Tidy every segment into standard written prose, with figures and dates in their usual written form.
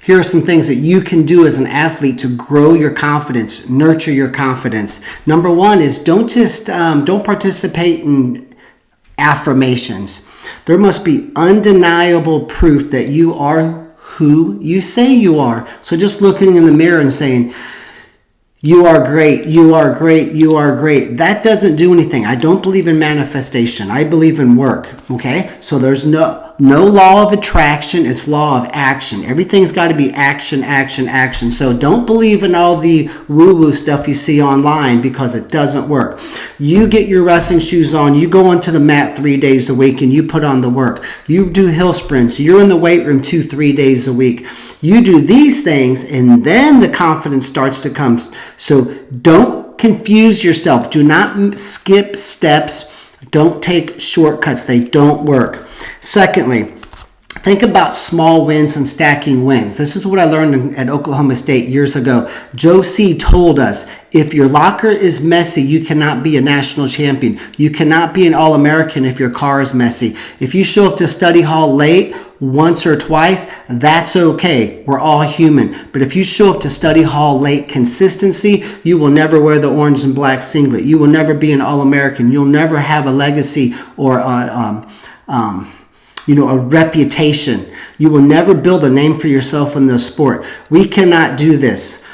Here are some things that you can do as an athlete to grow your confidence, nurture your confidence. Number one is don't participate in affirmations. There must be undeniable proof that you are who you say you are. So just looking in the mirror and saying, you are great, you are great, you are great. That doesn't do anything. I don't believe in manifestation. I believe in work, okay? So there's no law of attraction. It's law of action. Everything's got to be action, action, action. So don't believe in all the woo-woo stuff you see online because it doesn't work. You get your wrestling shoes on. You go onto the mat 3 days a week and you put on the work. You do hill sprints. You're in the weight room 2-3 days a week. You do these things and then the confidence starts to come. So don't confuse yourself. Do not skip steps. Don't take shortcuts. They don't work. Secondly, think about small wins and stacking wins. This is what I learned at Oklahoma State years ago. Joe C. told us, if your locker is messy, you cannot be a national champion. You cannot be an All-American if your car is messy. If you show up to study hall late once or twice, that's okay. We're all human. But if you show up to study hall late consistency, you will never wear the orange and black singlet. You will never be an All-American. You'll never have a legacy or a reputation. You will never build a name for yourself in the sport. We cannot do this.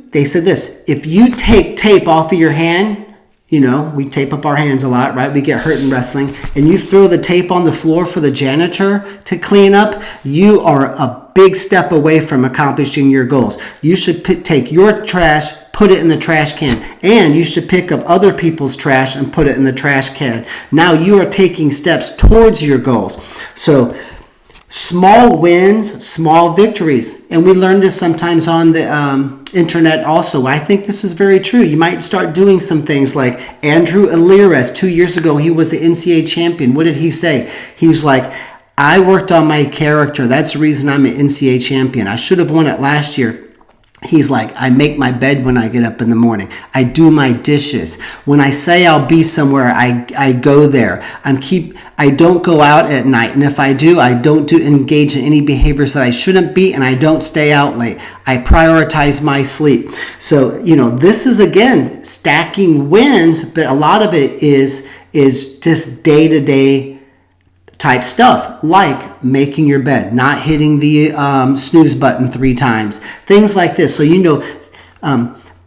They said this, if you take tape off of your hand, we tape up our hands a lot, right? We get hurt in wrestling. And you throw the tape on the floor for the janitor to clean up, you are a big step away from accomplishing your goals. You should take your trash, put it in the trash can, and you should pick up other people's trash and put it in the trash can. Now you are taking steps towards your goals. So small wins, small victories. And we learn this sometimes on the internet also. I think this is very true. You might start doing some things like Andrew Alirez. 2 years ago, he was the NCAA champion. What did he say? He was like, I worked on my character. That's the reason I'm an NCAA champion. I should have won it last year. He's like, I make my bed when I get up in the morning. I do my dishes. When I say I'll be somewhere, I go there. I don't go out at night. And if I do, I don't engage in any behaviors that I shouldn't be, and I don't stay out late. I prioritize my sleep. So, this is, again, stacking wins, but a lot of it is just day-to-day type stuff, like making your bed, not hitting the snooze button 3 times, things like this. So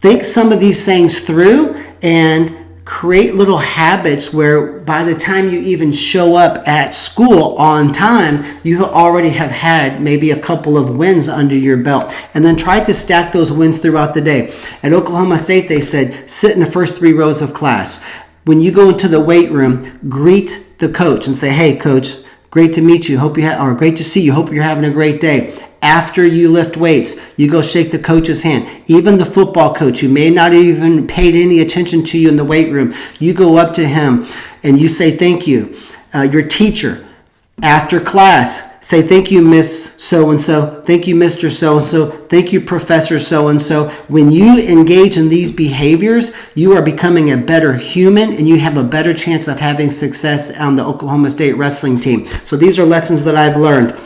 think some of these things through and create little habits where by the time you even show up at school on time, you already have had maybe a couple of wins under your belt. And then try to stack those wins throughout the day. At Oklahoma State, they said, sit in the first 3 rows of class. When you go into the weight room, greet the coach and say, hey, coach, great to meet you. Or great to see you. Hope you're having a great day. After you lift weights, you go shake the coach's hand. Even the football coach, who may not even paid any attention to you in the weight room, you go up to him and you say thank you. Your teacher, after class, say thank you, Miss So-and-so. Thank you, Mr. So-and-so. Thank you, Professor So-and-so. When you engage in these behaviors, you are becoming a better human and you have a better chance of having success on the Oklahoma State wrestling team. So these are lessons that I've learned.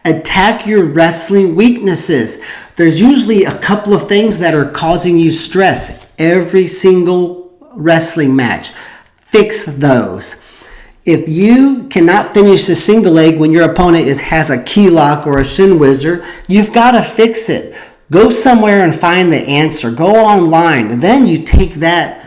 Attack your wrestling weaknesses. There's usually a couple of things that are causing you stress every single wrestling match. Fix those. If you cannot finish a single leg when your opponent has a key lock or a shin whizzer, you've got to fix it. Go somewhere and find the answer. Go online. Then you take that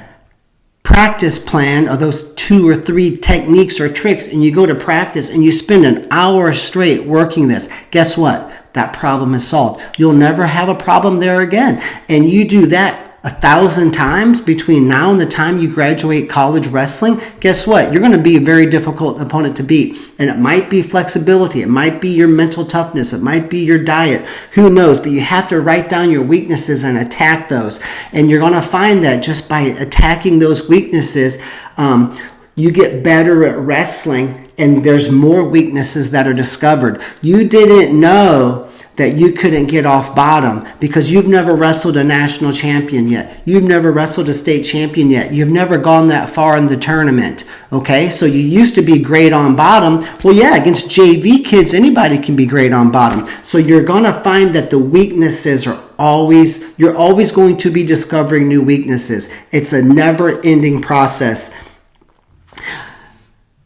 practice plan or those 2 or 3 techniques or tricks and you go to practice and you spend an hour straight working this. Guess what? That problem is solved. You'll never have a problem there again. And you do that 1,000 times between now and the time you graduate college wrestling, guess what? You're going to be a very difficult opponent to beat. And it might be flexibility. It might be your mental toughness. It might be your diet. Who knows? But you have to write down your weaknesses and attack those. And you're going to find that just by attacking those weaknesses, you get better at wrestling and there's more weaknesses that are discovered. You didn't know that you couldn't get off bottom because you've never wrestled a national champion yet. You've never wrestled a state champion yet. You've never gone that far in the tournament. Okay, so you used to be great on bottom. Well, yeah, against JV kids, anybody can be great on bottom. So you're going to find that the weaknesses are you're always going to be discovering new weaknesses. It's a never-ending process.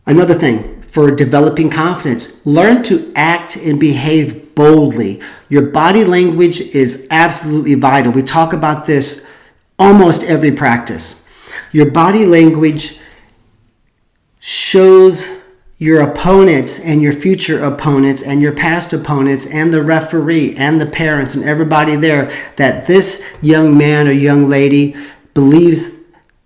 Another thing, for developing confidence, learn to act and behave boldly. Your body language is absolutely vital. We talk about this almost every practice. Your body language shows your opponents and your future opponents and your past opponents and the referee and the parents and everybody there that this young man or young lady believes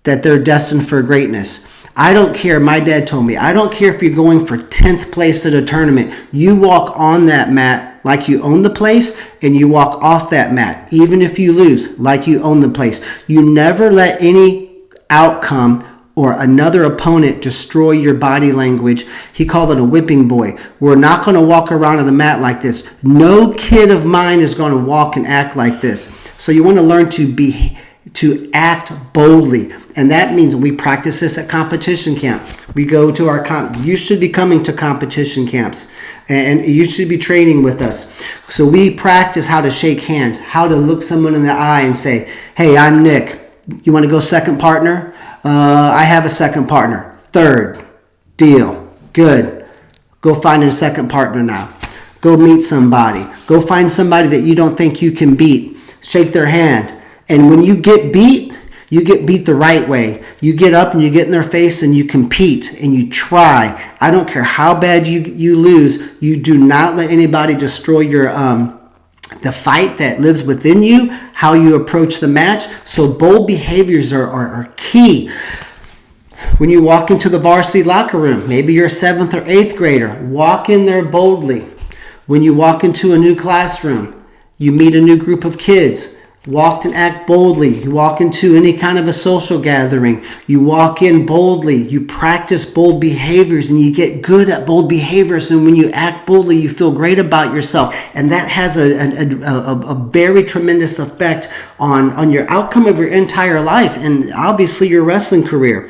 that they're destined for greatness. I don't care. My dad told me, I don't care if you're going for 10th place at a tournament. You walk on that mat like you own the place, and you walk off that mat, even if you lose, like you own the place. You never let any outcome or another opponent destroy your body language. He called it a whipping boy. We're not going to walk around on the mat like this. No kid of mine is going to walk and act like this. So you want to learn to act boldly. And that means we practice this at competition camp. We go to you should be coming to competition camps and you should be training with us. So we practice how to shake hands, how to look someone in the eye and say, hey, I'm Nick. You want to go second partner? I have a second partner. Third. Deal. Good. Go find a second partner now. Go meet somebody. Go find somebody that you don't think you can beat. Shake their hand. And when you get beat the right way. You get up and you get in their face and you compete and you try. I don't care how bad you lose. You do not let anybody destroy your the fight that lives within you, how you approach the match. So bold behaviors are key. When you walk into the varsity locker room, maybe you're a 7th or 8th grader, walk in there boldly. When you walk into a new classroom, you meet a new group of kids, walk and act boldly. You walk into any kind of a social gathering, you walk in boldly, you practice bold behaviors and you get good at bold behaviors. And when you act boldly, you feel great about yourself. And that has a very tremendous effect on your outcome of your entire life and obviously your wrestling career.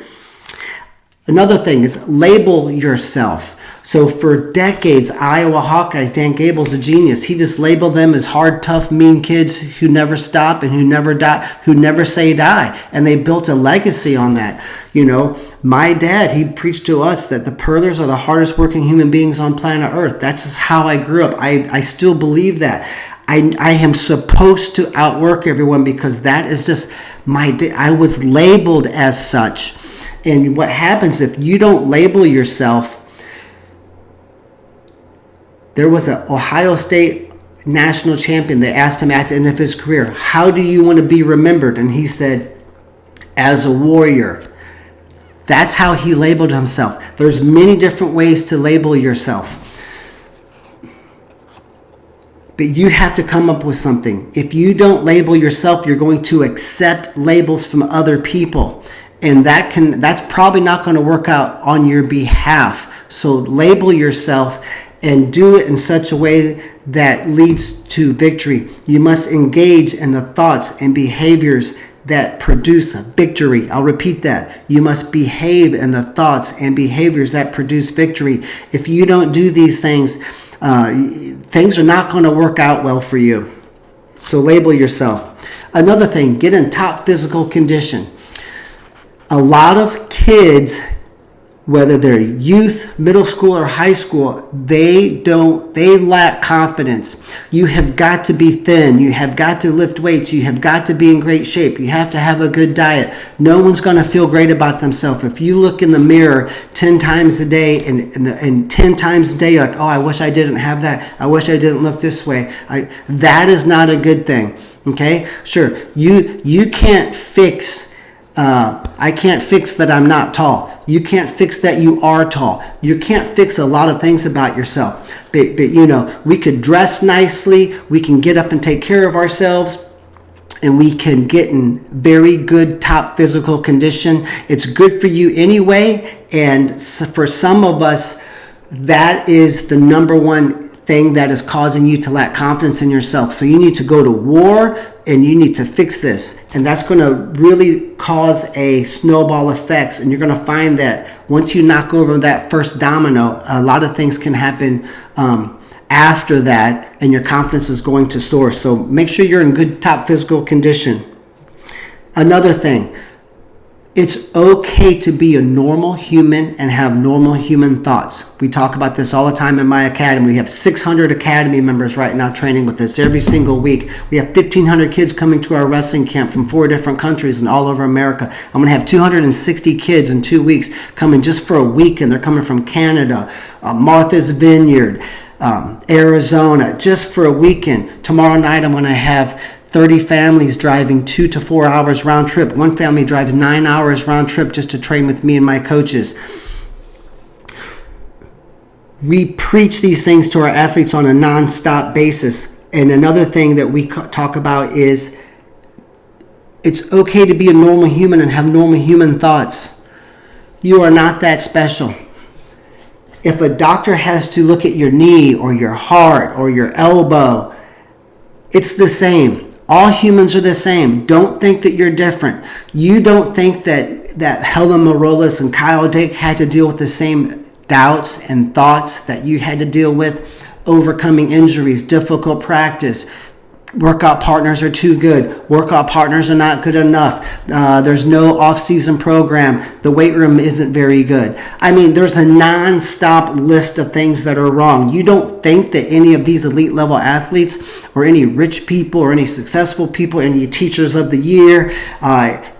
Another thing is label yourself. So for decades, Iowa Hawkeyes, Dan Gable's a genius. He just labeled them as hard, tough, mean kids who never stop and who never die, who never say die. And they built a legacy on that. You know, my dad, he preached to us that the Purlers are the hardest working human beings on planet Earth. That's just how I grew up. I still believe that. I am supposed to outwork everyone because that is just I was labeled as such. And what happens if you don't label yourself? There was an Ohio State national champion. They asked him at the end of his career, how do you want to be remembered? And he said, as a warrior. That's how he labeled himself. There's many different ways to label yourself. But you have to come up with something. If you don't label yourself, you're going to accept labels from other people. And that's probably not going to work out on your behalf. So label yourself and do it in such a way that leads to victory. You must engage in the thoughts and behaviors that produce victory. I'll repeat that. You must behave in the thoughts and behaviors that produce victory. If you don't do these things, things are not going to work out well for you. So label yourself. Another thing, get in top physical condition. A lot of kids, whether they're youth, middle school, or high school, they lack confidence. You have got to be thin. You have got to lift weights. You have got to be in great shape. You have to have a good diet. No one's going to feel great about themselves. If you look in the mirror 10 times a day and 10 times a day, you're like, oh, I wish I didn't have that. I wish I didn't look this way. That is not a good thing. Okay? Sure, you can't fix... I can't fix that I'm not tall. You can't fix that you are tall. You can't fix a lot of things about yourself. But you know, we could dress nicely. We can get up and take care of ourselves. And we can get in very good top physical condition. It's good for you anyway. And for some of us, that is the number one thing that is causing you to lack confidence in yourself. So you need to go to war and you need to fix this. And that's going to really cause a snowball effects. And you're going to find that once you knock over that first domino, a lot of things can happen after that, and your confidence is going to soar. So make sure you're in good top physical condition. Another thing, it's okay to be a normal human and have normal human thoughts. We talk about this all the time in my academy. We have 600 academy members right now training with us every single week. We have 1,500 kids coming to our wrestling camp from 4 different countries and all over America. I'm going to have 260 kids in 2 weeks coming just for a week, and they're coming from Canada, Martha's Vineyard, Arizona, just for a weekend. Tomorrow night I'm going to have 30 families driving 2 to 4 hours round trip. One family drives 9 hours round trip just to train with me and my coaches. We preach these things to our athletes on a non-stop basis. And another thing that we talk about is it's okay to be a normal human and have normal human thoughts. You are not that special. If a doctor has to look at your knee or your heart or your elbow, it's the same. All humans are the same. Don't think that you're different. You don't think that Helen Morales and Kyle Dake had to deal with the same doubts and thoughts that you had to deal with, overcoming injuries, difficult practice. Workout partners are too good. Workout partners are not good enough. There's no off-season program. The weight room isn't very good. I mean, there's a non-stop list of things that are wrong. You don't think that any of these elite level athletes or any rich people or any successful people, any teachers of the year,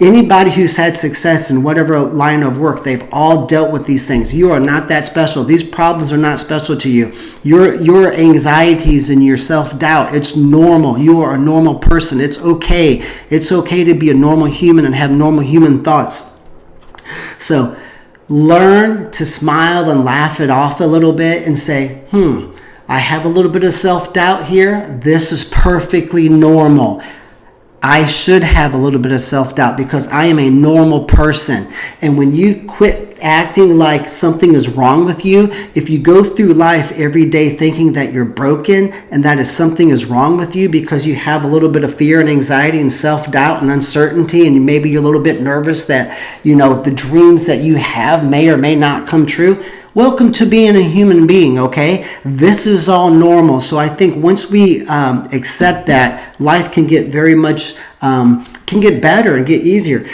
anybody who's had success in whatever line of work, they've all dealt with these things. You are not that special. These problems are not special to you. Your anxieties and your self-doubt, it's normal. You are a normal person. It's okay. It's okay to be a normal human and have normal human thoughts. So learn to smile and laugh it off a little bit and say, I have a little bit of self-doubt here. This is perfectly normal. I should have a little bit of self-doubt because I am a normal person. And when you quit acting like something is wrong with you, if you go through life every day thinking that you're broken and that is something is wrong with you because you have a little bit of fear and anxiety and self-doubt and uncertainty, and maybe you're a little bit nervous that, the dreams that you have may or may not come true, welcome to being a human being, okay? This is all normal. So I think once we accept that, life can get very much, can get better and get easier.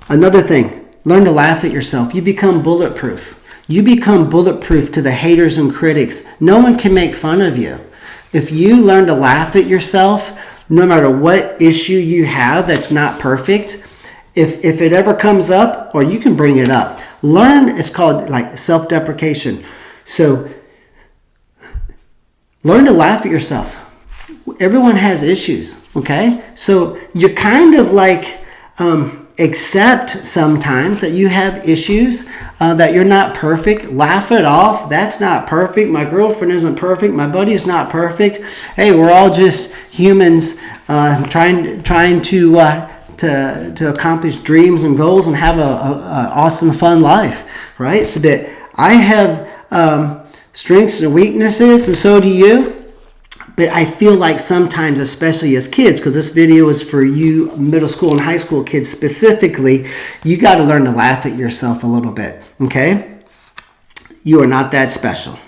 Another thing, learn to laugh at yourself. You become bulletproof. You become bulletproof to the haters and critics. No one can make fun of you. If you learn to laugh at yourself, no matter what issue you have that's not perfect, if it ever comes up, or you can bring it up, learn, it's called like self-deprecation. So learn to laugh at yourself. Everyone has issues, okay? So you're kind of like accept sometimes that you have issues, that you're not perfect. Laugh it off. That's not perfect. My girlfriend isn't perfect. My buddy's not perfect. Hey, we're all just humans trying to accomplish dreams and goals and have a awesome, fun life, right? So that I have strengths and weaknesses, and so do you. But I feel like sometimes, especially as kids, because this video is for you middle school and high school kids specifically, you got to learn to laugh at yourself a little bit, okay? You are not that special.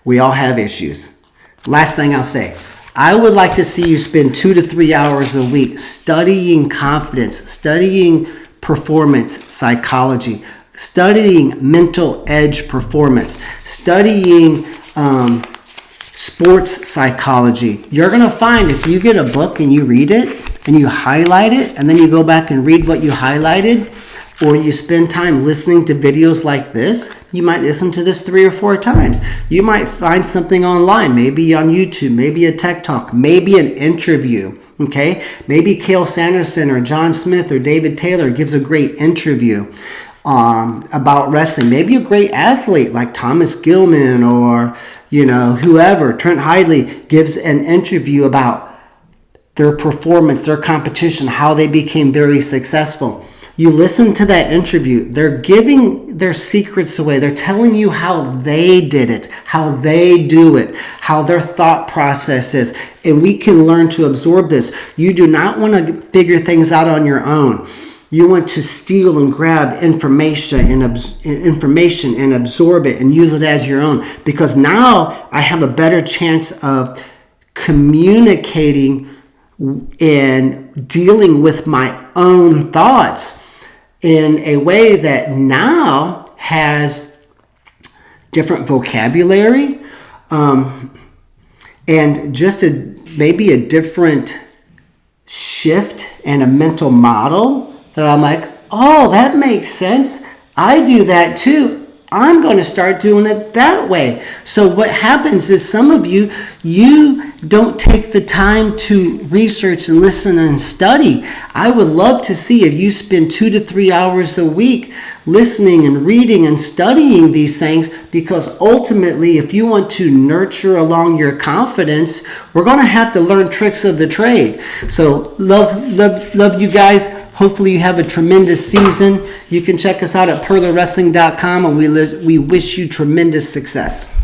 We all have issues. Last thing I'll say, I would like to see you spend 2 to 3 hours a week studying confidence, studying performance psychology, studying mental edge performance, studying sports psychology. You're going to find if you get a book and you read it and you highlight it and then you go back and read what you highlighted, or you spend time listening to videos like this, you might listen to this 3 or 4 times. You might find something online, maybe on YouTube, maybe a tech talk, maybe an interview, okay? Maybe Cale Sanderson or John Smith or David Taylor gives a great interview about wrestling. Maybe a great athlete like Thomas Gilman or whoever, Trent Hidley, gives an interview about their performance, their competition, how they became very successful. You listen to that interview. They're giving their secrets away. They're telling you how they did it, how they do it, how their thought process is. And we can learn to absorb this. You do not want to figure things out on your own. You want to steal and grab information and absorb it and use it as your own. Because now I have a better chance of communicating and dealing with my own thoughts in a way that now has different vocabulary, and just maybe a different shift and a mental model that I'm like, oh, that makes sense. I do that too. I'm going to start doing it that way. So what happens is some of you don't take the time to research and listen and study. I would love to see if you spend 2 to 3 hours a week listening and reading and studying these things, because ultimately, if you want to nurture along your confidence, we're going to have to learn tricks of the trade. So love you guys. Hopefully you have a tremendous season. You can check us out at purlerwrestling.com, and we wish you tremendous success.